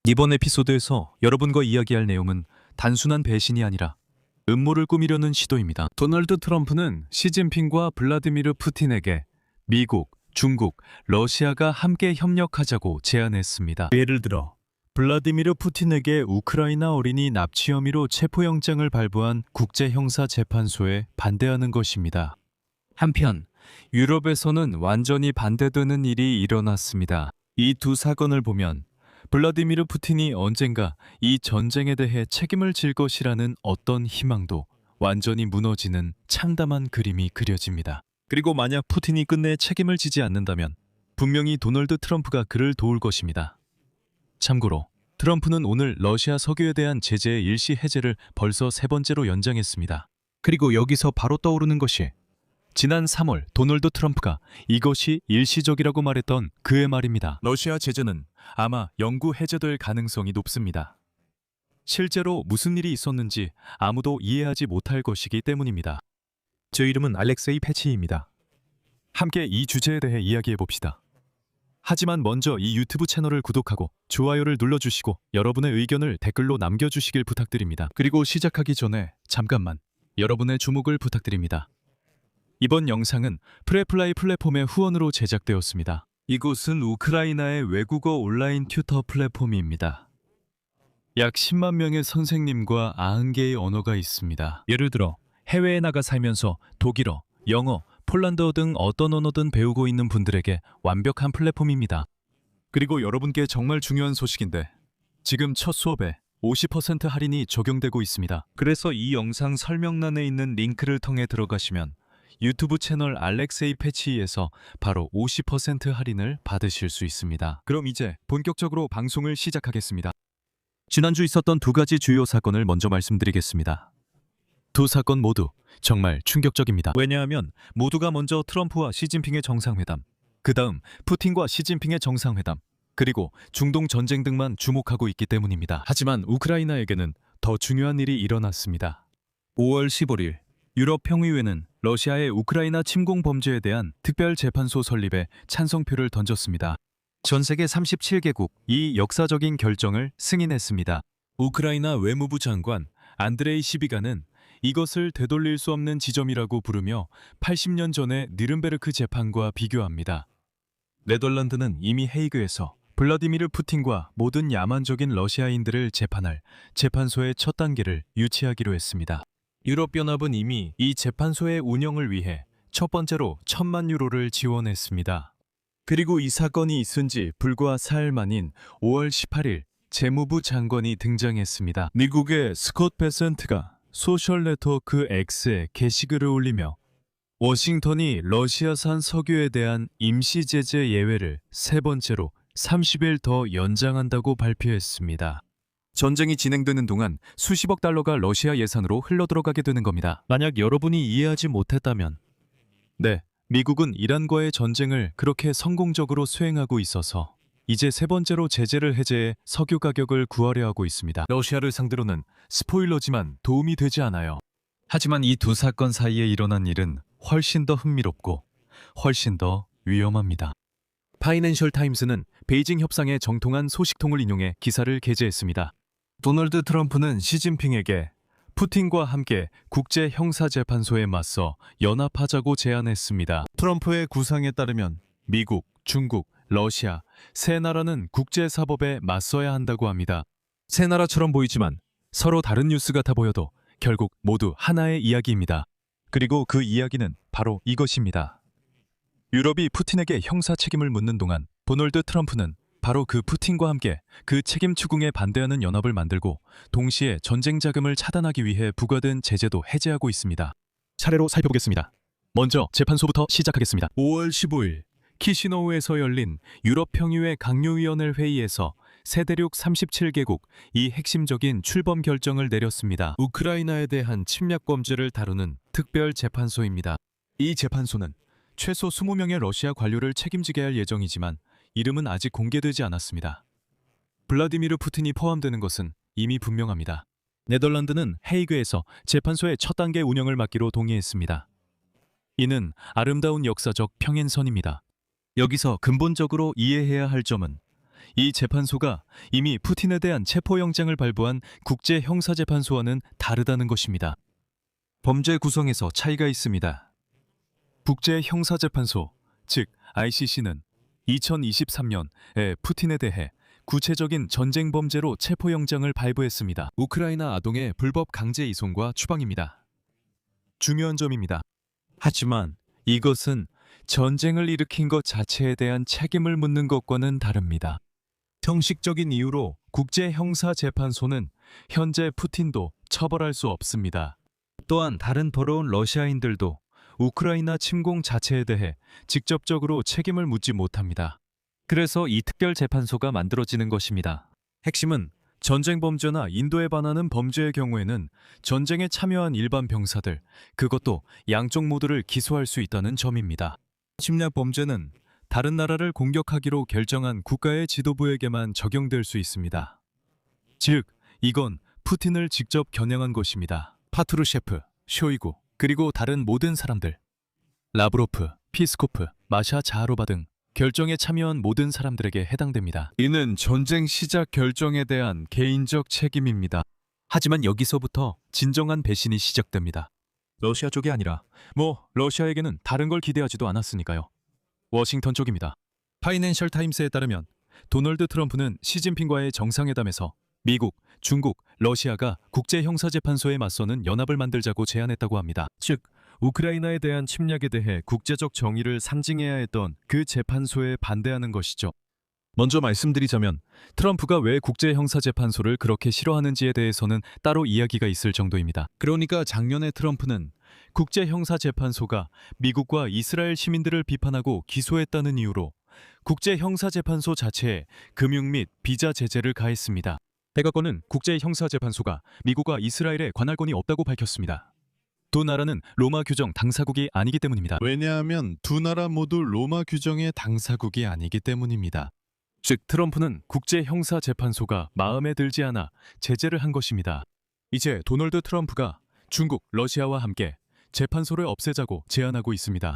이번 에피소드에서 여러분과 이야기할 내용은 단순한 배신이 아니라 음모를 꾸미려는 시도입니다. 도널드 트럼프는 시진핑과 블라디미르 푸틴에게 미국, 중국, 러시아가 함께 협력하자고 제안했습니다. 예를 들어 블라디미르 푸틴에게 우크라이나 어린이 납치 혐의로 체포영장을 발부한 국제형사재판소에 반대하는 것입니다. 한편 유럽에서는 완전히 반대되는 일이 일어났습니다. 이 두 사건을 보면 블라디미르 푸틴이 언젠가 이 전쟁에 대해 책임을 질 것이라는 어떤 희망도 완전히 무너지는 참담한 그림이 그려집니다. 그리고 만약 푸틴이 끝내 책임을 지지 않는다면 분명히 도널드 트럼프가 그를 도울 것입니다. 참고로 트럼프는 오늘 러시아 석유에 대한 제재의 일시 해제를 벌써 3번째로 연장했습니다. 그리고 여기서 바로 떠오르는 것이 지난 3월 도널드 트럼프가 이것이 일시적이라고 말했던 그의 말입니다. 러시아 제재는 아마 영구 해제될 가능성이 높습니다. 실제로 무슨 일이 있었는지 아무도 이해하지 못할 것이기 때문입니다. 제 이름은 알렉세이 패치입니다. 함께 이 주제에 대해 이야기해 봅시다. 하지만 먼저 이 유튜브 채널을 구독하고 좋아요를 눌러주시고 여러분의 의견을 댓글로 남겨주시길 부탁드립니다. 그리고 시작하기 전에 잠깐만 여러분의 주목을 부탁드립니다. 이번 영상은 프레플라이 플랫폼의 후원으로 제작되었습니다. 이곳은 우크라이나의 외국어 온라인 튜터 플랫폼입니다. 약 10만 명의 선생님과 90개의 언어가 있습니다. 예를 들어 해외에 나가 살면서 독일어, 영어, 폴란드어 등 어떤 언어든 배우고 있는 분들에게 완벽한 플랫폼입니다. 그리고 여러분께 정말 중요한 소식인데 지금 첫 수업에 50% 할인이 적용되고 있습니다. 그래서 이 영상 설명란에 있는 링크를 통해 들어가시면 유튜브 채널 알렉세이 패치에서 바로 50% 할인을 받으실 수 있습니다. 그럼 이제 본격적으로 방송을 시작하겠습니다. 지난주 있었던 두 가지 주요 사건을 먼저 말씀드리겠습니다. 두 사건 모두 정말 충격적입니다. 왜냐하면 모두가 먼저 트럼프와 시진핑의 정상회담, 그 다음 푸틴과 시진핑의 정상회담, 그리고 중동 전쟁 등만 주목하고 있기 때문입니다. 하지만 우크라이나에게는 더 중요한 일이 일어났습니다. 5월 15일 유럽 평의회는 러시아의 우크라이나 침공 범죄에 대한 특별재판소 설립에 찬성표를 던졌습니다. 전 세계 37개국 이 역사적인 결정을 승인했습니다. 우크라이나 외무부 장관 안드레이 시비가는 이것을 되돌릴 수 없는 지점이라고 부르며 80년 전의 니른베르크 재판과 비교합니다. 네덜란드는 이미 헤이그에서 블라디미르 푸틴과 모든 야만적인 러시아인들을 재판할 재판소의 첫 단계를 유치하기로 했습니다. 유럽연합은 이미 이 재판소의 운영을 위해 첫 번째로 1,000만 유로를 지원했습니다. 그리고 이 사건이 있은 지 불과 사흘 만인 5월 18일 재무부 장관이 등장했습니다. 미국의 스콧 베센트가 소셜 네트워크 X에 게시글을 올리며 워싱턴이 러시아산 석유에 대한 임시 제재 예외를 세 번째로 30일 더 연장한다고 발표했습니다. 전쟁이 진행되는 동안 수십억 달러가 러시아 예산으로 흘러들어가게 되는 겁니다. 만약 여러분이 이해하지 못했다면 네, 미국은 이란과의 전쟁을 그렇게 성공적으로 수행하고 있어서 이제 세 번째로 제재를 해제해 석유 가격을 구하려 하고 있습니다. 러시아를 상대로는 스포일러지만 도움이 되지 않아요. 하지만 이 두 사건 사이에 일어난 일은 훨씬 더 흥미롭고 훨씬 더 위험합니다. 파이낸셜 타임스는 베이징 협상의 정통한 소식통을 인용해 기사를 게재했습니다. 도널드 트럼프는 시진핑에게 푸틴과 함께 국제형사재판소에 맞서 연합하자고 제안했습니다. 트럼프의 구상에 따르면 미국, 중국, 러시아 세 나라는 국제사법에 맞서야 한다고 합니다. 세 나라처럼 보이지만 서로 다른 뉴스 같아 보여도 결국 모두 하나의 이야기입니다. 그리고 그 이야기는 바로 이것입니다. 유럽이 푸틴에게 형사 책임을 묻는 동안 도널드 트럼프는 바로 그 푸틴과 함께 그 책임 추궁에 반대하는 연합을 만들고 동시에 전쟁 자금을 차단하기 위해 부과된 제재도 해제하고 있습니다. 차례로 살펴보겠습니다. 먼저 재판소부터 시작하겠습니다. 5월 15일 키시노우에서 열린 유럽 평의회 강요위원회 회의에서 세대륙 37개국 이 핵심적인 출범 결정을 내렸습니다. 우크라이나에 대한 침략 범죄를 다루는 특별 재판소입니다. 이 재판소는 최소 20명의 러시아 관료를 책임지게 할 예정이지만 이름은 아직 공개되지 않았습니다. 블라디미르 푸틴이 포함되는 것은 이미 분명합니다. 네덜란드는 헤이그에서 재판소의 첫 단계 운영을 맡기로 동의했습니다. 이는 아름다운 역사적 평행선입니다. 여기서 근본적으로 이해해야 할 점은 이 재판소가 이미 푸틴에 대한 체포영장을 발부한 국제형사재판소와는 다르다는 것입니다. 범죄 구성에서 차이가 있습니다. 국제형사재판소, 즉 ICC는 2023년에 푸틴에 대해 구체적인 전쟁 범죄로 체포영장을 발부했습니다. 우크라이나 아동의 불법 강제 이송과 추방입니다. 중요한 점입니다. 하지만 이것은 전쟁을 일으킨 것 자체에 대한 책임을 묻는 것과는 다릅니다. 형식적인 이유로 국제형사재판소는 현재 푸틴도 처벌할 수 없습니다. 또한 다른 더러운 러시아인들도 우크라이나 침공 자체에 대해 직접적으로 책임을 묻지 못합니다. 그래서 이 특별재판소가 만들어지는 것입니다. 핵심은 전쟁 범죄나 인도에 반하는 범죄의 경우에는 전쟁에 참여한 일반 병사들, 그것도 양쪽 모두를 기소할 수 있다는 점입니다. 침략 범죄는 다른 나라를 공격하기로 결정한 국가의 지도부에게만 적용될 수 있습니다. 즉, 이건 푸틴을 직접 겨냥한 것입니다. 파트루셰프, 쇼이구, 그리고 다른 모든 사람들, 라브로프, 피스코프, 마샤 자하로바 등 결정에 참여한 모든 사람들에게 해당됩니다. 이는 전쟁 시작 결정에 대한 개인적 책임입니다. 하지만 여기서부터 진정한 배신이 시작됩니다. 러시아 쪽이 아니라 러시아에게는 다른 걸 기대하지도 않았으니까요. 워싱턴 쪽입니다. 파이낸셜 타임스에 따르면 도널드 트럼프는 시진핑과의 정상회담에서 미국, 중국, 러시아가 국제형사재판소에 맞서는 연합을 만들자고 제안했다고 합니다. 즉, 우크라이나에 대한 침략에 대해 국제적 정의를 상징해야 했던 그 재판소에 반대하는 것이죠. 먼저 말씀드리자면 트럼프가 왜 국제형사재판소를 그렇게 싫어하는지에 대해서는 따로 이야기가 있을 정도입니다. 그러니까 작년에 트럼프는 국제형사재판소가 미국과 이스라엘 시민들을 비판하고 기소했다는 이유로 국제형사재판소 자체에 금융 및 비자 제재를 가했습니다. 백악관은 국제형사재판소가 미국과 이스라엘에 관할 권이 없다고 밝혔습니다. 두 나라는 로마 규정 당사국이 아니기 때문입니다. 왜냐하면 두 나라 모두 로마 규정의 당사국이 아니기 때문입니다. 즉 트럼프는 국제형사재판소가 마음에 들지 않아 제재를 한 것입니다. 이제 도널드 트럼프가 중국, 러시아와 함께 재판소를 없애자고 제안하고 있습니다.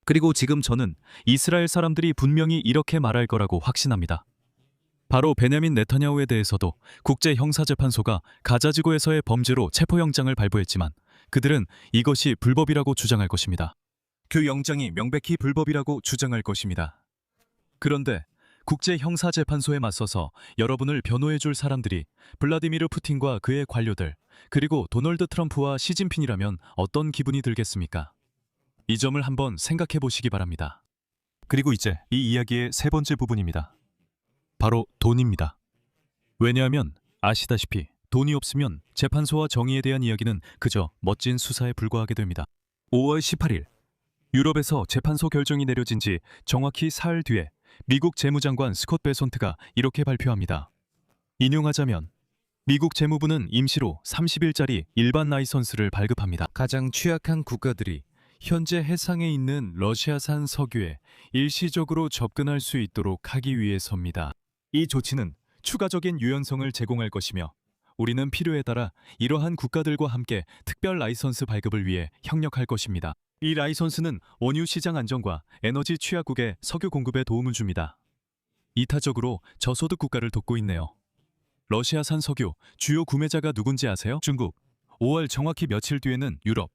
그리고 지금 저는 이스라엘 사람들이 분명히 이렇게 말할 거라고 확신합니다. 바로 베냐민 네타냐후에 대해서도 국제형사재판소가 가자지구에서의 범죄로 체포영장을 발부했지만 그들은 이것이 불법이라고 주장할 것입니다. 그 영장이 명백히 불법이라고 주장할 것입니다. 그런데 국제형사재판소에 맞서서 여러분을 변호해줄 사람들이 블라디미르 푸틴과 그의 관료들, 그리고 도널드 트럼프와 시진핑이라면 어떤 기분이 들겠습니까? 이 점을 한번 생각해 보시기 바랍니다. 그리고 이제 이 이야기의 세 번째 부분입니다. 바로 돈입니다. 왜냐하면 아시다시피 돈이 없으면 재판소와 정의에 대한 이야기는 그저 멋진 수사에 불과하게 됩니다. 5월 18일, 유럽에서 재판소 결정이 내려진 지 정확히 사흘 뒤에 미국 재무장관 스콧 베손트가 이렇게 발표합니다. 인용하자면 미국 재무부는 임시로 30일짜리 일반 라이선스를 발급합니다. 가장 취약한 국가들이 현재 해상에 있는 러시아산 석유에 일시적으로 접근할 수 있도록 하기 위해서입니다. 이 조치는 추가적인 유연성을 제공할 것이며 우리는 필요에 따라 이러한 국가들과 함께 특별 라이선스 발급을 위해 협력할 것입니다. 이 라이선스는 원유 시장 안정과 에너지 취약국의 석유 공급에 도움을 줍니다. 이타적으로 저소득 국가를 돕고 있네요. 러시아산 석유 주요 구매자가 누군지 아세요? 중국. 5월 정확히 며칠 뒤에는 유럽.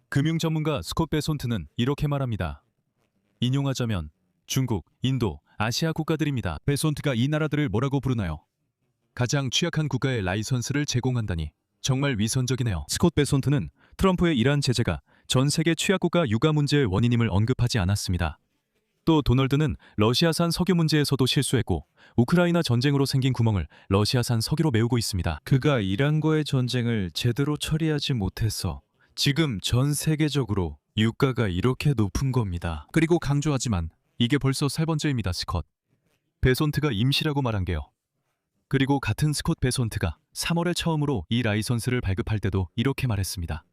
금융 전문가 스콧 베손트는 이렇게 말합니다. 인용하자면 중국, 인도, 아시아 국가들입니다. 베손트가 이 나라들을 뭐라고 부르나요? 가장 취약한 국가에 라이선스를 제공한다니 정말 위선적이네요. 스콧 베손트는 트럼프의 이란 제재가 전 세계 취약국가 육아 문제의 원인임을 언급하지 않았습니다. 또 도널드는 러시아산 석유 문제에서도 실수했고 우크라이나 전쟁으로 생긴 구멍을 러시아산 석유로 메우고 있습니다. 그가 이란과의 전쟁을 제대로 처리하지 못해서 지금 전 세계적으로 유가가 이렇게 높은 겁니다. 그리고 강조하지만 이게 벌써 세 번째입니다. 스콧 베손트가 임시라고 말한 게요. 그리고 같은 스콧 베손트가 3월에 처음으로 이 라이선스를 발급할 때도 이렇게 말했습니다.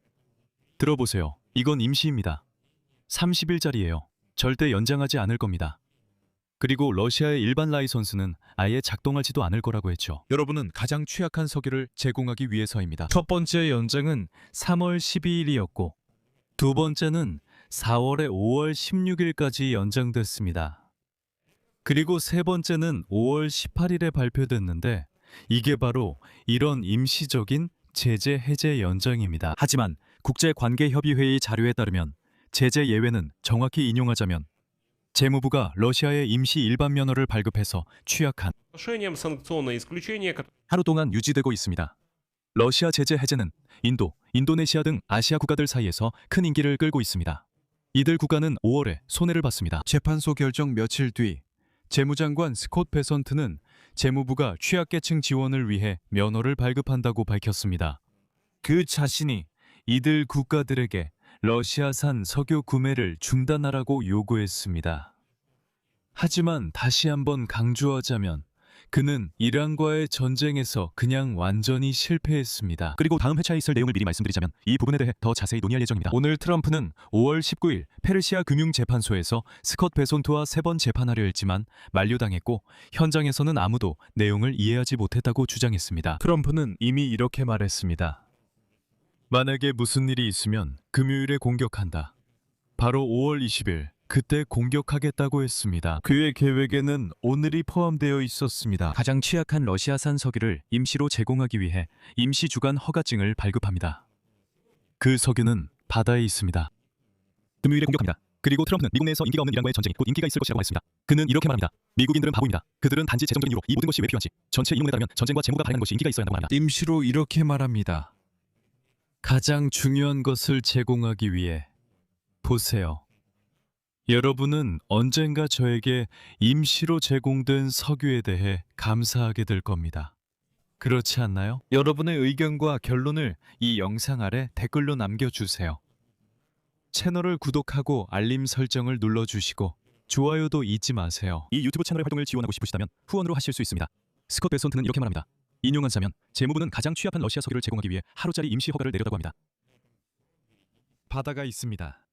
들어보세요. 이건 임시입니다. 30일짜리예요. 절대 연장하지 않을 겁니다. 그리고 러시아의 일반 라이선스는 아예 작동하지도 않을 거라고 했죠. 여러분은 가장 취약한 석유를 제공하기 위해서입니다. 첫 번째 연장은 3월 12일이었고 두 번째는 4월에 5월 16일까지 연장됐습니다. 그리고 세 번째는 5월 18일에 발표됐는데 이게 바로 이런 임시적인 제재 해제 연장입니다. 하지만 국제관계협의회의 자료에 따르면 제재 예외는 정확히 인용하자면 재무부가 러시아에 임시 일반 면허를 발급해서 취약한 Соглашением санкционное исключение, 하루 동안 유지되고 있습니다. 러시아 제재 해제는 인도, 인도네시아 등 아시아 국가들 사이에서 큰 인기를 끌고 있습니다. 이들 국가는 5월에 손해를 봤습니다. 재판소 결정 며칠 뒤 재무장관 스콧 베선트는 재무부가 취약계층 지원을 위해 면허를 발급한다고 밝혔습니다. 그 자신이 이들 국가들에게 러시아산 석유 구매를 중단하라고 요구했습니다. 하지만 다시 한번 강조하자면 그는 이란과의 전쟁에서 그냥 완전히 실패했습니다. 그리고 다음 회차에 있을 내용을 미리 말씀드리자면 이 부분에 대해 더 자세히 논의할 예정입니다. 오늘 트럼프는 5월 19일 페르시아 금융재판소에서 스콧 베손트와 3번 재판하려 했지만 만류당했고 현장에서는 아무도 내용을 이해하지 못했다고 주장했습니다. 트럼프는 이미 이렇게 말했습니다. 만약에 무슨 일이 있으면 금요일에 공격한다. 바로 5월 20일 그때 공격하겠다고 했습니다. 그의 계획에는 오늘이 포함되어 있었습니다. 가장 취약한 러시아산 석유를 임시로 제공하기 위해 임시 주간 허가증을 발급합니다. 그 석유는 바다에 있습니다. 금요일에 공격합니다. 그리고 트럼프는 미국 내에서 인기가 없는 이란과의 전쟁이 곧 인기가 있을 것이라고 말했습니다. 그는 이렇게 말합니다. 미국인들은 바보입니다. 그들은 단지 재정적인 이유로 이 모든 것이 왜 필요한지 전체 인문에 따르면 전쟁과 재무가 발행하는 것이 인기가 있어야 한다고 말합니다. 임시로 이렇게 말합니다. 가장 중요한 것을 제공하기 위해 보세요. 여러분은 언젠가 저에게 임시로 제공된 석유에 대해 감사하게 될 겁니다. 그렇지 않나요? 여러분의 의견과 결론을 이 영상 아래 댓글로 남겨주세요. 채널을 구독하고 알림 설정을 눌러주시고 좋아요도 잊지 마세요. 이 유튜브 채널의 활동을 지원하고 싶으시다면 후원으로 하실 수 있습니다. 스콧 베손트는 이렇게 말합니다. 인용하자면 재무부는 가장 취약한 러시아 석유를 제공하기 위해 하루짜리 임시 허가를 내렸다고 합니다. 바다가 있습니다.